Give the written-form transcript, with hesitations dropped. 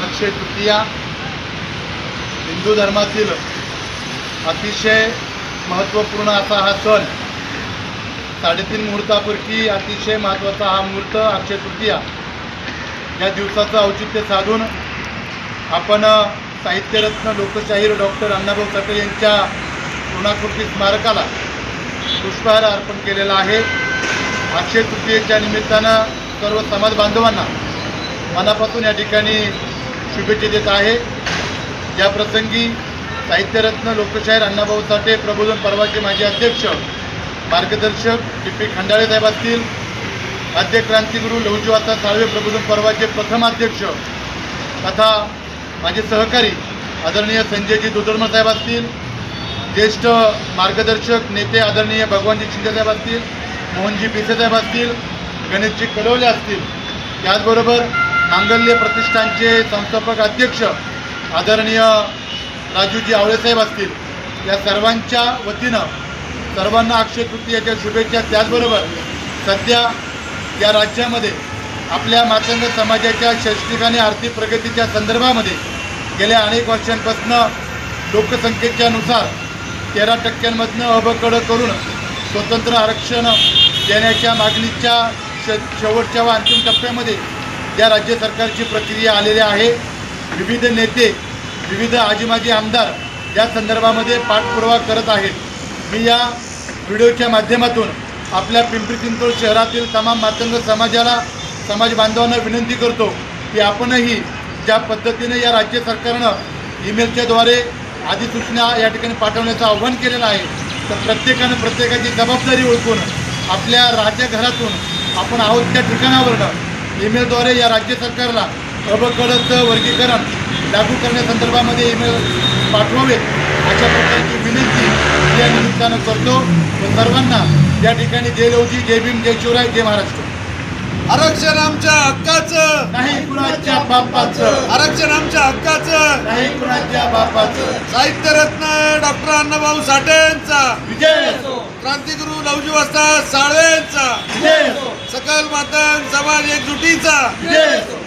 अक्षय तृतीया हिंदू धर्मातील अतिशय महत्त्वपूर्ण असा हा सण। 3.5 मुहूर्तापैकी अतिशय महत्त्वाचा हा मुहूर्त अक्षय तृतीया या दिवसाचं औचित्य साधून आपण साहित्यरत्न लोकशाहीर डॉक्टर अण्णाभाऊ साठे यांच्या पूर्णाकृती स्मारकाला पुष्पहार अर्पण केलेला आहे। अक्षय तृतीयेच्या निमित्तानं सर्व समाज बांधवांना मनापासून या ठिकाणी शुभेच्छा देत आहे। या प्रसंगी साहित्यरत्न लोकशाहीर अण्णाभाऊ साठे प्रबोधन पर्वाचे माजी अध्यक्ष मार्गदर्शक टी.पी. खंडाळे साहेब असतील, आद्य क्रांतिगुरू लहुजीवासा साळवे प्रबोधन पर्वाचे प्रथम अध्यक्ष तथा माझे सहकारी आदरणीय संजयजी दुधर्म साहेब असतील, ज्येष्ठ मार्गदर्शक नेते आदरणीय भगवानजी शिंदे साहेब असतील, मोहनजी पिसे साहेब असतील, गणेशजी कलवले असतील, त्याचबरोबर मांगल्य प्रतिष्ठानचे संस्थापक अध्यक्ष आदरणीय राजूजी आवळे साहेब असतील, या सर्वांच्या वतीनं सर्वांना अक्षय तृतीयेच्या शुभेच्छा। त्याचबरोबर सध्या या राज्यामध्ये आपल्या मातंग समाजाच्या शैक्षणिक आणि आर्थिक प्रगतीच्या संदर्भामध्ये गेल्या अनेक वर्षांपासून लोकसंख्येच्या नुसार 13% अबकड करून स्वतंत्र आरक्षण देण्याच्या मागणीच्या शेवटच्या व अंतिम टप्प्यामध्ये या राज्य सरकारची प्रक्रिया आलेली आहे। विविध नेते, विविध आजीमाजी आमदार या संदर्भामध्ये पाठपुरावा करत आहेत। मी या व्हिडिओच्या माध्यमातून आपल्या पिंपरी चिंचवड शहरातील तमाम मातंग समाज बांधवांना विनंती करतो की आपणही ज्या पद्धतीने या राज्य सरकारनं ईमेलच्याद्वारे अधिसूचना या ठिकाणी पाठवण्याचं आव्हान केलेलं आहे, तर प्रत्येकानं प्रत्येकाची जबाबदारी ओळखून आपल्या राज्यघरातून आपण आहोत त्या ठिकाणावरनं ईमेलद्वारे या राज्य सरकारला अबकडचं वर्गीकरण लागू करण्यासंदर्भामध्ये ईमेल पाठवावेत अशा प्रकारची विनंती या निमित्तानं करतो व सर्वांना या ठिकाणी जय लवजी, जय भीम, जय शिवराय, जय महाराष्ट्र। आरक्षण आमच्या हक्काचं नाही कुणाच्या बापाचं, आरक्षण आमच्या हक्काचं नाही कुणाच्या बापाचं। साहित्यरत्न डॉक्टर अण्णाभाऊ साठेंचा विजय असो, क्रांतिगुरू लहुजीवासा साळवेंचा विजय असो, सकल मातंग समाज एकजुटीचा विजय असो।